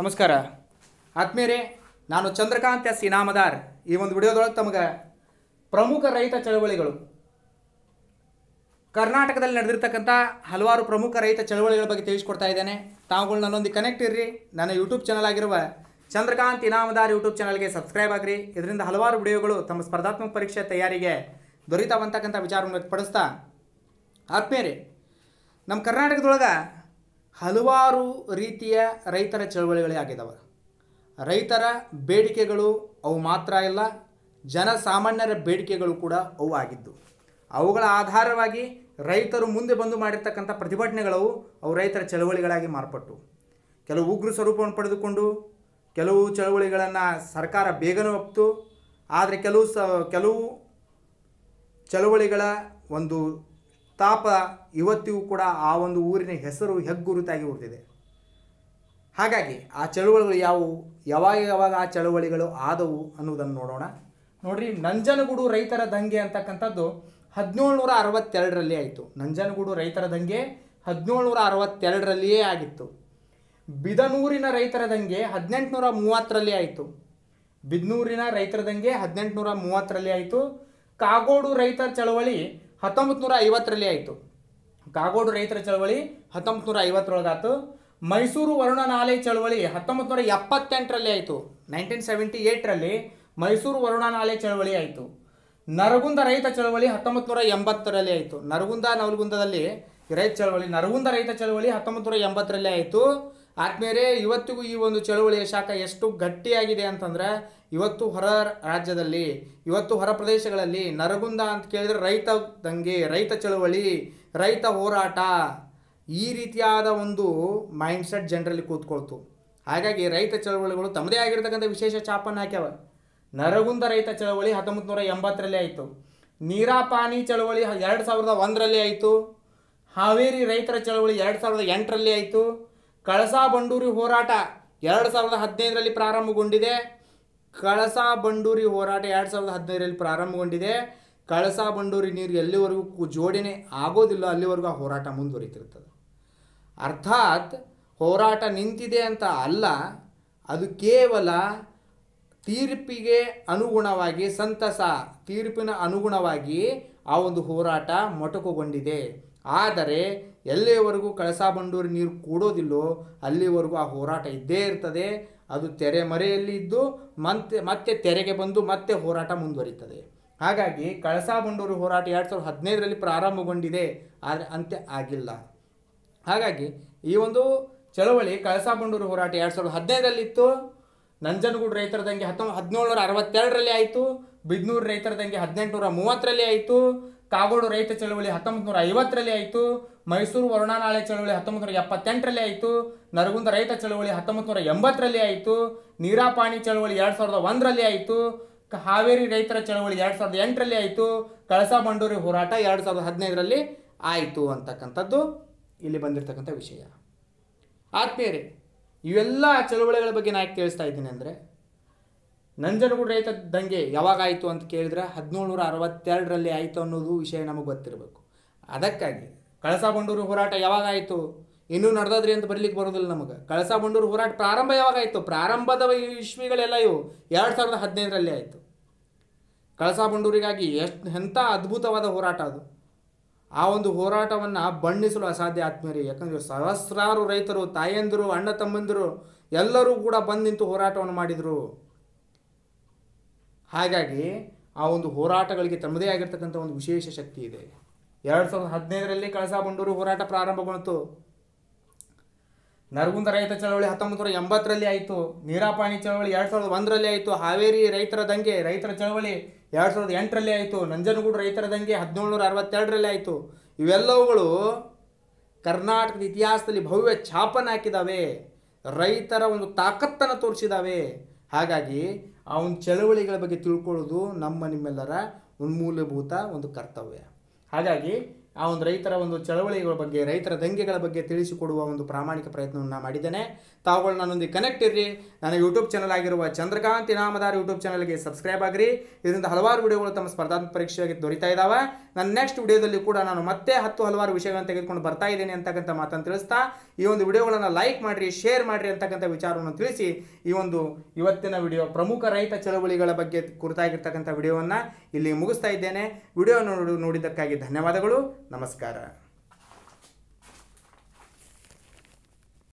ನಮಸ್ಕಾರ ಆತ್ಮೀಯರೇ, ನಾನು ಚಂದ್ರಕಾಂತ್ ಎಸ್ ಇನಾಮದಾರ್. ಈ ಒಂದು ವಿಡಿಯೋದೊಳಗೆ ತಮಗೆ ಪ್ರಮುಖ ರೈತ ಚಳವಳಿಗಳು, ಕರ್ನಾಟಕದಲ್ಲಿ ನಡೆದಿರ್ತಕ್ಕಂಥ ಹಲವಾರು ಪ್ರಮುಖ ರೈತ ಚಳವಳಿಗಳ ಬಗ್ಗೆ ತಿಳಿಸ್ಕೊಡ್ತಾ ಇದ್ದೇನೆ. ತಾವುಗಳು ನನ್ನೊಂದಿಗೆ ಕನೆಕ್ಟ್ ಇರ್ರಿ. ನನ್ನ ಯೂಟ್ಯೂಬ್ ಚಾನಲ್ ಆಗಿರುವ ಚಂದ್ರಕಾಂತ್ ಇನಾಮದಾರ್ ಯೂಟ್ಯೂಬ್ ಚಾನಲ್ಗೆ ಸಬ್ಸ್ಕ್ರೈಬ್ ಆಗಿರಿ. ಇದರಿಂದ ಹಲವಾರು ವಿಡಿಯೋಗಳು ತಮ್ಮ ಸ್ಪರ್ಧಾತ್ಮಕ ಪರೀಕ್ಷೆ ತಯಾರಿಗೆ ದೊರೀತಾವಂತಕ್ಕಂಥ ವಿಚಾರವನ್ನು ವ್ಯಕ್ತಪಡಿಸ್ತಾ, ಆತ್ಮೀಯರೇ, ನಮ್ಮ ಕರ್ನಾಟಕದೊಳಗೆ ಹಲವಾರು ರೀತಿಯ ರೈತರ ಚಳವಳಿಗಳೇ ಆಗಿದ್ದಾವೆ. ರೈತರ ಬೇಡಿಕೆಗಳು ಅವು ಮಾತ್ರ ಇಲ್ಲ, ಜನಸಾಮಾನ್ಯರ ಬೇಡಿಕೆಗಳು ಕೂಡ ಅವು ಆಗಿದ್ದು, ಅವುಗಳ ಆಧಾರವಾಗಿ ರೈತರು ಮುಂದೆ ಬಂದು ಮಾಡಿರ್ತಕ್ಕಂಥ ಪ್ರತಿಭಟನೆಗಳು ಅವು ರೈತರ ಚಳವಳಿಗಳಾಗಿ ಮಾರ್ಪಟ್ಟು, ಕೆಲವು ಉಗ್ರ ಸ್ವರೂಪವನ್ನು ಪಡೆದುಕೊಂಡು ಕೆಲವು ಚಳವಳಿಗಳನ್ನು ಸರ್ಕಾರ ಬೇಗನೆ ಒಪ್ಪಿತು. ಆದರೆ ಕೆಲವು ಚಳವಳಿಗಳ ಒಂದು ತಾಪ ಇವತ್ತಿಗೂ ಕೂಡ ಆ ಒಂದು ಊರಿನ ಹೆಸರು ಹೆಗ್ಗುರುತಾಗಿ ಉಳಿದಿದೆ. ಹಾಗಾಗಿ ಆ ಚಳವಳಿಗಳು ಯಾವುವು, ಯಾವಾಗ ಆ ಚಳವಳಿಗಳು ಆದವು ಅನ್ನೋದನ್ನು ನೋಡೋಣ. ನೋಡ್ರಿ, ನಂಜನಗೂಡು ರೈತರ ದಂಗೆ ಅಂತಕ್ಕಂಥದ್ದು 1762ರಲ್ಲಿ ಆಯಿತು. ನಂಜನಗೂಡು ರೈತರ ದಂಗೆ 1762ರಲ್ಲಿಯೇ ಆಗಿತ್ತು. ಬಿದನೂರಿನ ರೈತರ ದಂಗೆ 1830ರಲ್ಲಿ ಆಯಿತು. ಬಿದನೂರಿನ ರೈತರ ದಂಗೆ 1830ರಲ್ಲಿ ಆಯಿತು. ಕಾಗೋಡು ರೈತರ ಚಳವಳಿ 1950ರಲ್ಲಿ ಆಯಿತು. ಕಾಗೋಡು ರೈತರ ಚಳವಳಿ 1950ರೊಳಗಾಯ್ತು. ಮೈಸೂರು ವರುಣನಾಲೆ ಚಳವಳಿ 1978ರಲ್ಲಿ ಆಯಿತು. 1978ರಲ್ಲಿ ಮೈಸೂರು ವರುಣನಾಲೆ ಚಳವಳಿ ಆಯಿತು. ನರಗುಂದ ರೈತ ಚಳವಳಿ 1980ರಲ್ಲಿ ಆಯಿತು. ನರಗುಂದದಲ್ಲಿ ರೈತ ಚಳವಳಿ, ನರಗುಂದ ರೈತ ಚಳವಳಿ 1980ರಲ್ಲಿ ಆಯಿತು. ಆದ್ಮೇಲೆ ಇವತ್ತಿಗೂ ಈ ಒಂದು ಚಳವಳಿಯ ಶಾಖ ಎಷ್ಟು ಗಟ್ಟಿಯಾಗಿದೆ ಅಂತಂದ್ರೆ, ಇವತ್ತು ಹೊರ ರಾಜ್ಯದಲ್ಲಿ, ಇವತ್ತು ಹೊರ ಪ್ರದೇಶಗಳಲ್ಲಿ ನರಗುಂದ ಅಂತ ಕೇಳಿದ್ರೆ ರೈತ ದಂಗೆ, ರೈತ ಚಳವಳಿ, ರೈತ ಹೋರಾಟ, ಈ ರೀತಿಯಾದ ಒಂದು ಮೈಂಡ್ಸೆಟ್ ಜನರಲ್ಲಿ ಕೂತ್ಕೊಳ್ತು. ಹಾಗಾಗಿ ರೈತ ಚಳವಳಿಗಳು ತಮ್ಮದೇ ಆಗಿರ್ತಕ್ಕಂಥ ವಿಶೇಷ ಛಾಪನ್ನು ಹಾಕ್ಯಾವ. ನರಗುಂದ ರೈತ ಚಳವಳಿ 1980ರಲ್ಲಿ ಆಯಿತು. ನೀರಾಪಾನಿ ಚಳವಳಿ 2001ರಲ್ಲಿ ಆಯಿತು. ಹಾವೇರಿ ರೈತರ ಚಳವಳಿ 2008ರಲ್ಲಿ ಆಯಿತು. ಕಳಸಾ ಬಂಡೂರಿ ಹೋರಾಟ 2015ರಲ್ಲಿ ಪ್ರಾರಂಭಗೊಂಡಿದೆ. ಕಳಸಾ ಬಂಡೂರಿ ಹೋರಾಟ 2015ರಲ್ಲಿ ಪ್ರಾರಂಭಗೊಂಡಿದೆ. ಕಳಸಾ ಬಂಡೂರಿ ನೀರು ಎಲ್ಲಿವರೆಗೂ ಜೋಡಣೆ ಆಗೋದಿಲ್ಲ ಅಲ್ಲಿವರೆಗೂ ಆ ಹೋರಾಟ ಮುಂದುವರಿತಿರ್ತದೆ. ಅರ್ಥಾತ್ ಹೋರಾಟ ನಿಂತಿದೆ ಅಂತ ಅಲ್ಲ, ಅದು ಕೇವಲ ತೀರ್ಪಿಗೆ ಅನುಗುಣವಾಗಿ, ಸಂತಸ ತೀರ್ಪಿನ ಅನುಗುಣವಾಗಿ ಆ ಒಂದು ಹೋರಾಟ ಮೊಟಕುಗೊಂಡಿದೆ. ಆದರೆ ಎಲ್ಲಿವರೆಗೂ ಕಳಸಾ ಬಂಡೂರಿ ನೀರು ಕೂಡೋದಿಲ್ಲೋ ಅಲ್ಲಿವರೆಗೂ ಆ ಹೋರಾಟ ಇದ್ದೇ ಇರ್ತದೆ. ಅದು ತೆರೆಮರೆಯಲ್ಲಿ ಇದ್ದು ಮತ್ತೆ ತೆರೆಗೆ ಬಂದು ಮತ್ತೆ ಹೋರಾಟ ಮುಂದುವರಿತದೆ. ಹಾಗಾಗಿ ಕಳಸಾ ಬಂಡೂರಿ ಹೋರಾಟ 2015ರಲ್ಲಿ ಪ್ರಾರಂಭಗೊಂಡಿದೆ, ಆದರೆ ಅಂತ್ಯ ಆಗಿಲ್ಲ. ಹಾಗಾಗಿ ಈ ಒಂದು ಚಳವಳಿ ಕಳಸಾ ಬಂಡೂರಿ ಹೋರಾಟ 2015ರಲ್ಲಿತ್ತು. ನಂಜನಗೂಡು ರೈತರ ದಂಗೆ 1762ರಲ್ಲಿ ಆಯಿತು. ಬಿದನೂರು ರೈತರ ದಂಗೆ 1830ರಲ್ಲಿ ಆಯಿತು. ಕಾಗೋಡು ರೈತ ಚಳವಳಿ 1950ರಲ್ಲಿ ಆಯಿತು. ಮೈಸೂರು ವರುಣನಾಲೆ ಚಳವಳಿ 1978ರಲ್ಲಿ ಆಯಿತು. ನರಗುಂದ ರೈತ ಚಳವಳಿ 1980ರಲ್ಲಿ ಆಯಿತು. ನೀರಾಪಾಣಿ ಚಳವಳಿ 2001ರಲ್ಲಿ ಆಯಿತು. ಹಾವೇರಿ ರೈತರ ಚಳವಳಿ 2008ರಲ್ಲಿ ಆಯಿತು. ಕಳಸಾ ಬಂಡೂರಿ ಹೋರಾಟ 2015ರಲ್ಲಿ ಆಯಿತು ಅಂತಕ್ಕಂಥದ್ದು ಇಲ್ಲಿ ಬಂದಿರತಕ್ಕಂಥ ವಿಷಯ. ಆತ್ಮೀಯರೇ, ಇವೆಲ್ಲ ಚಳವಳಿಗಳ ಬಗ್ಗೆ ನಾನು ತಿಳಿಸ್ತಾ ಇದ್ದೀನಿ ಅಂದರೆ, ನಂಜನಗೂಡು ರೈತ ದಂಗೆ ಯಾವಾಗ ಆಯಿತು ಅಂತ ಕೇಳಿದ್ರೆ 1762ರಲ್ಲಿ ಆಯಿತು ಅನ್ನೋದು ವಿಷಯ ನಮಗೆ ಗೊತ್ತಿರಬೇಕು. ಅದಕ್ಕಾಗಿ ಕಳಸಾ ಬಂಡೂರು ಹೋರಾಟ ಯಾವಾಗ ಆಯಿತು, ಇನ್ನೂ ನಡೆದದ್ರಿ ಅಂತ ಬರಲಿಕ್ಕೆ ಬರೋದಿಲ್ಲ ನಮಗೆ. ಕಳಸಾ ಬಂಡೂರು ಹೋರಾಟ ಪ್ರಾರಂಭ ಯಾವಾಗ ಆಯಿತು, ಪ್ರಾರಂಭದ ಇಸ್ವಿಗಳೆಲ್ಲ ಇವು 2015ರಲ್ಲಿ ಆಯಿತು. ಕಳಸಾ ಬಂಡೂರಿಗಾಗಿ ಎಂಥ ಅದ್ಭುತವಾದ ಹೋರಾಟ ಅದು. ಆ ಒಂದು ಹೋರಾಟವನ್ನು ಬಣ್ಣಿಸಲು ಅಸಾಧ್ಯ ಆತ್ಮೀಯರೇ. ಯಾಕಂದರೆ ಸಹಸ್ರಾರು ರೈತರು, ತಾಯಂದಿರು, ಅಣ್ಣ ತಮ್ಮಂದಿರು ಎಲ್ಲರೂ ಕೂಡ ಬಂದು ನಿಂತು ಹೋರಾಟವನ್ನು ಮಾಡಿದರು. ಹಾಗಾಗಿ ಆ ಒಂದು ಹೋರಾಟಗಳಿಗೆ ತಮ್ಮದೇ ಆಗಿರ್ತಕ್ಕಂಥ ಒಂದು ವಿಶೇಷ ಶಕ್ತಿ ಇದೆ. 2015ರಲ್ಲಿ ಕಳಸಾ ಬಂಡೂರು ಹೋರಾಟ ಪ್ರಾರಂಭಗೊಂಡಿತು. ನರಗುಂದ ರೈತ ಚಳವಳಿ 1980ರಲ್ಲಿ ಆಯಿತು. ನೀರಾಪಾಣಿ ಚಳವಳಿ 2001ರಲ್ಲಿ ಆಯಿತು. ಹಾವೇರಿ ರೈತರ ದಂಗೆ, ರೈತರ ಚಳವಳಿ 2008ರಲ್ಲಿ ಆಯಿತು. ನಂಜನಗೂಡು ರೈತರ ದಂಗೆ 1762ರಲ್ಲಿ ಆಯಿತು. ಇವೆಲ್ಲವುಗಳು ಕರ್ನಾಟಕದ ಇತಿಹಾಸದಲ್ಲಿ ಭವ್ಯ ಛಾಪನ್ನು ಹಾಕಿದ್ದಾವೆ, ರೈತರ ಒಂದು ತಾಕತ್ತನ್ನು ತೋರಿಸಿದ್ದಾವೆ. ಹಾಗಾಗಿ ಆ ಒಂದು ಚಳವಳಿಗಳ ಬಗ್ಗೆ ತಿಳ್ಕೊಳ್ಳೋದು ನಿಮ್ಮೆಲ್ಲರ ಮೂಲಭೂತ ಒಂದು ಕರ್ತವ್ಯ. ಹಾಗಾಗಿ ಆ ಒಂದು ರೈತರ ಒಂದು ಚಳವಳಿಗಳ ಬಗ್ಗೆ, ರೈತರ ದಂಗೆಗಳ ಬಗ್ಗೆ ತಿಳಿಸಿಕೊಡುವ ಒಂದು ಪ್ರಾಮಾಣಿಕ ಪ್ರಯತ್ನವನ್ನು ಮಾಡಿದ್ದೇನೆ. ತಾವುಗಳು ನನ್ನೊಂದಿಗೆ ಕನೆಕ್ಟ್ ಇರ್ರಿ. ನನ್ನ ಯೂಟ್ಯೂಬ್ ಚಾನಲ್ ಆಗಿರುವ ಚಂದ್ರಕಾಂತ್ ಇನಾಮದಾರ್ ಯೂಟ್ಯೂಬ್ ಚಾನಲ್ಗೆ ಸಬ್ಸ್ಕ್ರೈಬ್ ಆಗಿರಿ. ಇದರಿಂದ ಹಲವಾರು ವಿಡಿಯೋಗಳು ತಮ್ಮ ಸ್ಪರ್ಧಾತ್ಮಕ ಪರೀಕ್ಷೆಗೆ ದೊರೀತಾ ಇದ್ದಾವೆ. ನನ್ನ ನೆಕ್ಸ್ಟ್ ವಿಡಿಯೋದಲ್ಲಿ ಕೂಡ ನಾನು ಮತ್ತೆ ಹಲವಾರು ವಿಷಯಗಳನ್ನು ತೆಗೆದುಕೊಂಡು ಬರ್ತಾ ಇದ್ದೇನೆ ಅಂತಕ್ಕಂಥ ಮಾತನ್ನು ತಿಳಿಸ್ತಾ ಈ ಒಂದು ವಿಡಿಯೋಗಳನ್ನು ಲೈಕ್ ಮಾಡಿರಿ, ಶೇರ್ ಮಾಡಿರಿ ಅಂತಕ್ಕಂಥ ವಿಚಾರವನ್ನು ತಿಳಿಸಿ ಈ ಒಂದು ಇವತ್ತಿನ ವಿಡಿಯೋ ಪ್ರಮುಖ ರೈತ ಚಳವಳಿಗಳ ಬಗ್ಗೆ ಕುರಿತಾಗಿರ್ತಕ್ಕಂಥ ವಿಡಿಯೋವನ್ನು ಇಲ್ಲಿ ಮುಗಿಸ್ತಾ ಇದ್ದೇನೆ. ವಿಡಿಯೋ ನೋಡಿದ್ದಕ್ಕಾಗಿ ಧನ್ಯವಾದಗಳು. ನಮಸ್ಕಾರ.